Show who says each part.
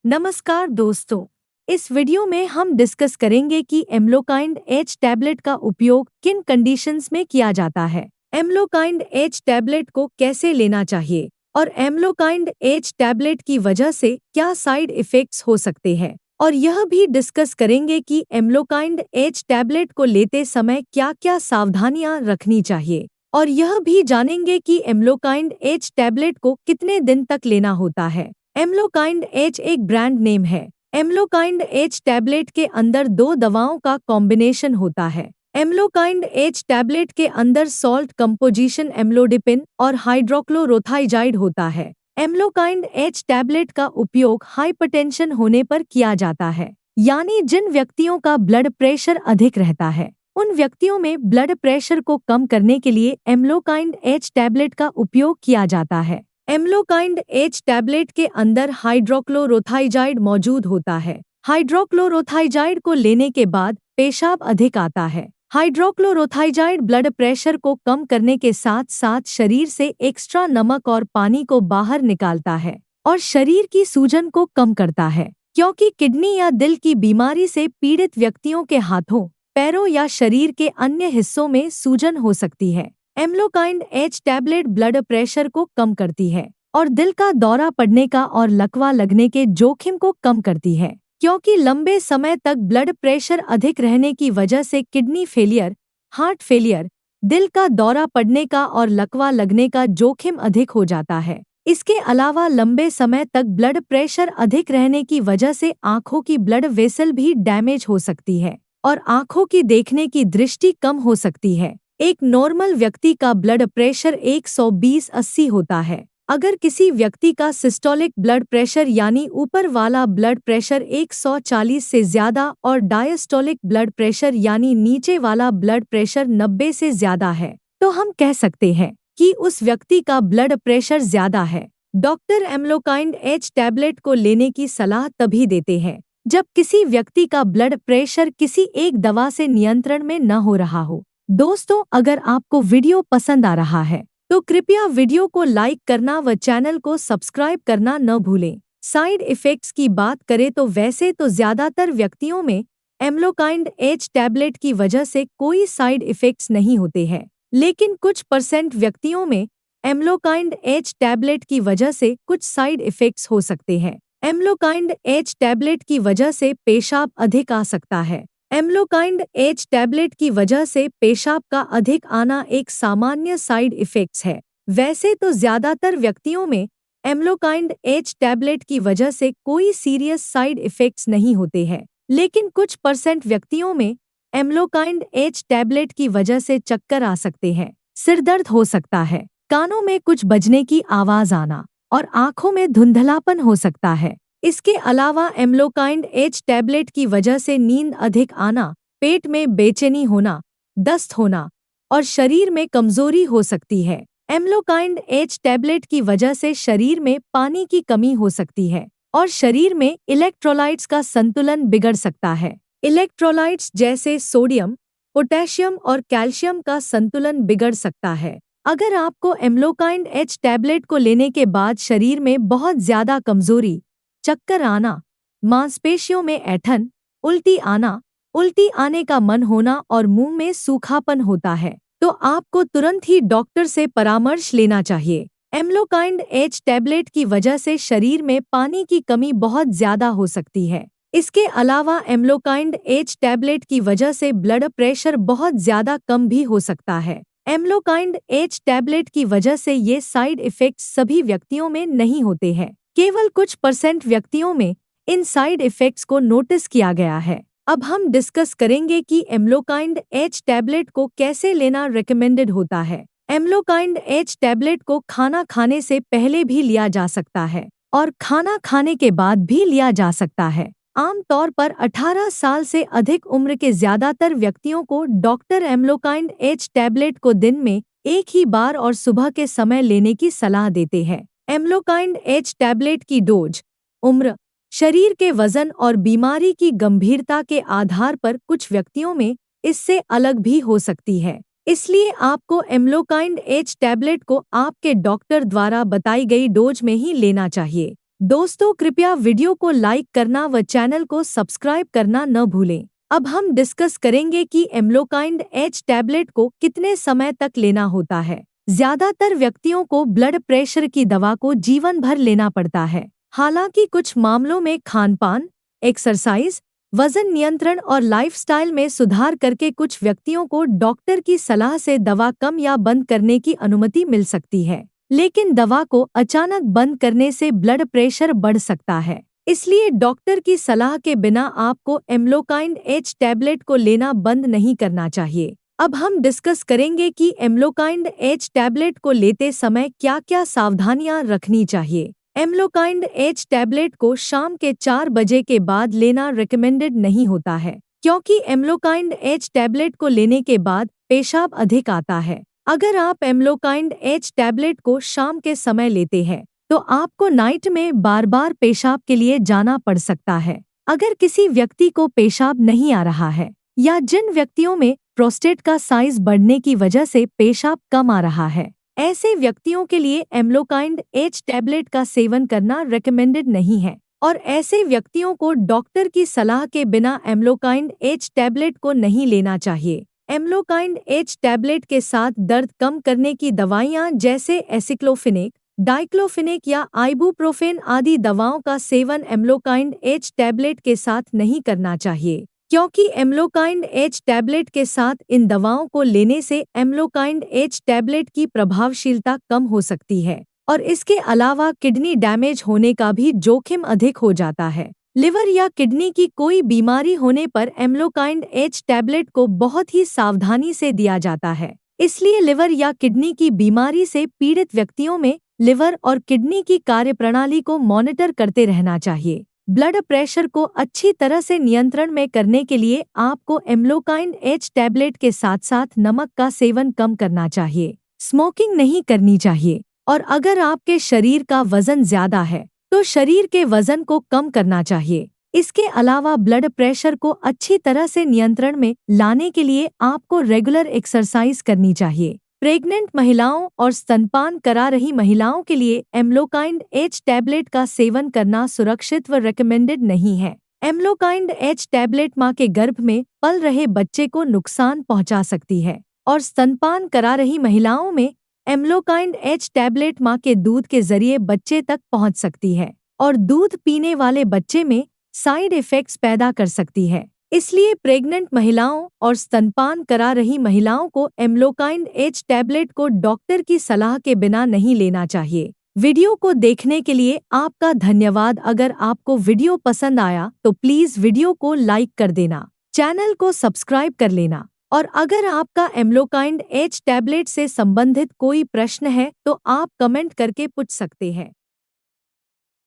Speaker 1: नमस्कार दोस्तों। इस वीडियो में हम डिस्कस करेंगे कि एम्लोकाइंड एच टैबलेट का उपयोग किन कंडीशंस में किया जाता है, एम्लोकाइंड एच टैबलेट को कैसे लेना चाहिए और एम्लोकाइंड एच टैबलेट की वजह से क्या साइड इफ़ेक्ट्स हो सकते हैं। और यह भी डिस्कस करेंगे कि एम्लोकाइंड एच टैबलेट को लेते समय क्या-क्या सावधानियां रखनी चाहिए और यह भी जानेंगे कि एम्लोकाइंड एच टैबलेट को कितने दिन तक लेना होता है। एम्लोकाइंड एच एक ब्रांड नेम है। एम्लोकाइंड एच टैबलेट के अंदर दो दवाओं का कॉम्बिनेशन होता है। एम्लोकाइंड एच टैबलेट के अंदर सॉल्ट कंपोजिशन एम्लोडिपिन और हाइड्रोक्लोरोथाइजाइड होता है। एम्लोकाइंड एच टैबलेट का उपयोग हाइपरटेंशन होने पर किया जाता है, यानी जिन व्यक्तियों का ब्लड प्रेशर अधिक रहता है उन व्यक्तियों में ब्लड प्रेशर को कम करने के लिए एम्लोकाइंड एच टैबलेट का उपयोग किया जाता है। एम्लोकाइंड एच टैबलेट के अंदर हाइड्रोक्लोरोथाइजाइड मौजूद होता है। हाइड्रोक्लोरोथाइजाइड को लेने के बाद पेशाब अधिक आता है। हाइड्रोक्लोरोथाइजाइड ब्लड प्रेशर को कम करने के साथ साथ शरीर से एक्स्ट्रा नमक और पानी को बाहर निकालता है और शरीर की सूजन को कम करता है, क्योंकि किडनी या दिल की बीमारी से पीड़ित व्यक्तियों के हाथों, पैरों या शरीर के अन्य हिस्सों में सूजन हो सकती है। Amlokind H tablet blood pressure को कम करती है और दिल का दौरा पड़ने का और लकवा लगने के जोखिम को कम करती है, क्योंकि लंबे समय तक ब्लड प्रेशर अधिक रहने की वजह से किडनी फेलियर, हार्ट फेलियर, दिल का दौरा पड़ने का और लकवा लगने का जोखिम अधिक हो जाता है। इसके अलावा लंबे समय तक ब्लड प्रेशर अधिक रहने की वजह से आंखों की ब्लड वेसल भी डैमेज हो सकती है और आंखों की देखने की दृष्टि कम हो सकती है। एक नॉर्मल व्यक्ति का ब्लड प्रेशर 120/80 होता है। अगर किसी व्यक्ति का सिस्टोलिक ब्लड प्रेशर यानी ऊपर वाला ब्लड प्रेशर 140 से ज्यादा और डायस्टोलिक ब्लड प्रेशर यानी नीचे वाला ब्लड प्रेशर 90 से ज्यादा है, तो हम कह सकते हैं कि उस व्यक्ति का ब्लड प्रेशर ज्यादा है। डॉक्टर एम्लोकाइंड एच टैबलेट को लेने की सलाह तभी देते हैं जब किसी व्यक्ति का ब्लड प्रेशर किसी एक दवा से नियंत्रण में न हो रहा हो। दोस्तों, अगर आपको वीडियो पसंद आ रहा है तो कृपया वीडियो को लाइक करना व चैनल को सब्सक्राइब करना न भूलें। साइड इफ़ेक्ट्स की बात करें तो वैसे तो ज़्यादातर व्यक्तियों में एम्लोकाइंड एच टैबलेट की वजह से कोई साइड इफ़ेक्ट्स नहीं होते हैं, लेकिन कुछ % व्यक्तियों में एम्लोकाइंड एच टैबलेट की वजह से कुछ साइड इफ़ेक्ट्स हो सकते हैं। एम्लोकाइंड एच टैबलेट की वजह से पेशाब अधिक आ सकता है। एम्लोकाइंड एच टैबलेट की वजह से पेशाब का अधिक आना एक सामान्य साइड इफ़ेक्ट्स है। वैसे तो ज़्यादातर व्यक्तियों में एम्लोकाइंड एच टैबलेट की वजह से कोई सीरियस साइड इफ़ेक्ट्स नहीं होते हैं, लेकिन कुछ % व्यक्तियों में एम्लोकाइंड एच टैबलेट की वजह से चक्कर आ सकते हैं, सिरदर्द हो सकता है, कानों में कुछ बजने की आवाज़ आना और आँखों में धुंधलापन हो सकता है। इसके अलावा एम्लोकाइंड एच टैबलेट की वजह से नींद अधिक आना, पेट में बेचैनी होना, दस्त होना और शरीर में कमजोरी हो सकती है। एम्लोकाइंड एच टैबलेट की वजह से शरीर में पानी की कमी हो सकती है और शरीर में इलेक्ट्रोलाइट्स का संतुलन बिगड़ सकता है। इलेक्ट्रोलाइट्स जैसे सोडियम, पोटेशियम और कैल्शियम का संतुलन बिगड़ सकता है। अगर आपको एम्लोकाइंड एच टैबलेट को लेने के बाद शरीर में बहुत ज्यादा कमजोरी, चक्कर आना, मांसपेशियों में ऐंठन, उल्टी आने का मन होना और मुंह में सूखापन होता है, तो आपको तुरंत ही डॉक्टर से परामर्श लेना चाहिए। एम्लोकाइंड एच टैबलेट की वजह से शरीर में पानी की कमी बहुत ज्यादा हो सकती है। इसके अलावा एम्लोकाइंड एच टैबलेट की वजह से ब्लड प्रेशर बहुत ज्यादा कम भी हो सकता है। एम्लोकाइंड एच टैबलेट की वजह से ये साइड इफ़ेक्ट्स सभी व्यक्तियों में नहीं होते हैं, केवल कुछ % व्यक्तियों में इन साइड इफ़ेक्ट्स को नोटिस किया गया है। अब हम डिस्कस करेंगे कि एम्लोकाइंड एच टैबलेट को कैसे लेना रिकमेंडेड होता है। एम्लोकाइंड एच टैबलेट को खाना खाने से पहले भी लिया जा सकता है और खाना खाने के बाद भी लिया जा सकता है। आमतौर पर 18 साल से अधिक उम्र के ज्यादातर व्यक्तियों को डॉक्टर एम्लोकाइंड एच टैबलेट को दिन में एक ही बार और सुबह के समय लेने की सलाह देते हैं। एम्लोकाइंड एच टैबलेट की डोज, उम्र, शरीर के वजन और बीमारी की गंभीरता के आधार पर कुछ व्यक्तियों में इससे अलग भी हो सकती है। इसलिए आपको एम्लोकाइंड एच टैबलेट को आपके डॉक्टर द्वारा बताई गई डोज में ही लेना चाहिए। दोस्तों कृपया वीडियो को लाइक करना व चैनल को सब्सक्राइब करना न भूलें। अब हम डिस्कस करेंगे कि एम्लोकाइंड एच टैबलेट को कितने समय तक लेना होता है। ज्यादातर व्यक्तियों को ब्लड प्रेशर की दवा को जीवन भर लेना पड़ता है। हालांकि कुछ मामलों में खानपान, एक्सरसाइज, वजन नियंत्रण और लाइफस्टाइल में सुधार करके कुछ व्यक्तियों को डॉक्टर की सलाह से दवा कम या बंद करने की अनुमति मिल सकती है। लेकिन दवा को अचानक बंद करने से ब्लड प्रेशर बढ़ सकता है। इसलिए डॉक्टर की सलाह के बिना आपको एम्लोकाइंड एच टैबलेट को लेना बंद नहीं करना चाहिए। अब हम डिस्कस करेंगे कि एम्लोकाइंड एच टैबलेट को लेते समय क्या-क्या सावधानियां रखनी चाहिए। एम्लोकाइंड एच टैबलेट को शाम के 4 बजे के बाद लेना रिकमेंडेड नहीं होता है, क्योंकि एम्लोकाइंड एच टैबलेट को लेने के बाद पेशाब अधिक आता है। अगर आप एम्लोकाइंड एच टैबलेट को शाम के समय लेते हैं, तो आपको नाइट में बार बार पेशाब के लिए जाना पड़ सकता है। अगर किसी व्यक्ति को पेशाब नहीं आ रहा है या जिन व्यक्तियों में प्रोस्टेट का साइज बढ़ने की वजह से पेशाब कम आ रहा है, ऐसे व्यक्तियों के लिए एम्लोकाइंड एच टैबलेट का सेवन करना रिकमेंडेड नहीं है और ऐसे व्यक्तियों को डॉक्टर की सलाह के बिना एम्लोकाइंड एच टैबलेट को नहीं लेना चाहिए। एम्लोकाइंड एच टैबलेट के साथ दर्द कम करने की दवाइयां जैसे एसिक्लोफिनेक, डाइक्लोफिनेक या आइबुप्रोफेन आदि दवाओं का सेवन एम्लोकाइंड एच टैबलेट के साथ नहीं करना चाहिए, क्योंकि एम्लोकाइंड एच टैबलेट के साथ इन दवाओं को लेने से एम्लोकाइंड एच टैबलेट की प्रभावशीलता कम हो सकती है और इसके अलावा किडनी डैमेज होने का भी जोखिम अधिक हो जाता है। लिवर या किडनी की कोई बीमारी होने पर एम्लोकाइंड एच टैबलेट को बहुत ही सावधानी से दिया जाता है। इसलिए लिवर या किडनी की बीमारी से पीड़ित व्यक्तियों में लिवर और किडनी की कार्यप्रणाली को मॉनिटर करते रहना चाहिए। ब्लड प्रेशर को अच्छी तरह से नियंत्रण में करने के लिए आपको एम्लोकाइंड एच टैबलेट के साथ साथ नमक का सेवन कम करना चाहिए, स्मोकिंग नहीं करनी चाहिए और अगर आपके शरीर का वजन ज्यादा है तो शरीर के वजन को कम करना चाहिए। इसके अलावा ब्लड प्रेशर को अच्छी तरह से नियंत्रण में लाने के लिए आपको रेगुलर एक्सरसाइज करनी चाहिए। प्रेग्नेंट महिलाओं और स्तनपान करा रही महिलाओं के लिए एम्लोकाइंड एच टैबलेट का सेवन करना सुरक्षित व रिकमेंडेड नहीं है। एम्लोकाइंड एच टैबलेट मां के गर्भ में पल रहे बच्चे को नुकसान पहुंचा सकती है और स्तनपान करा रही महिलाओं में एम्लोकाइंड एच टैबलेट मां के दूध के जरिए बच्चे तक पहुंच सकती है और दूध पीने वाले बच्चे में साइड इफेक्ट्स पैदा कर सकती है। इसलिए प्रेग्नेंट महिलाओं और स्तनपान करा रही महिलाओं को एम्लोकाइंड एच टैबलेट को डॉक्टर की सलाह के बिना नहीं लेना चाहिए। वीडियो को देखने के लिए आपका धन्यवाद। अगर आपको वीडियो पसंद आया तो प्लीज वीडियो को लाइक कर देना, चैनल को सब्सक्राइब कर लेना और अगर आपका एम्लोकाइंड एच टैबलेट से संबंधित कोई प्रश्न है तो आप कमेंट करके पूछ सकते हैं।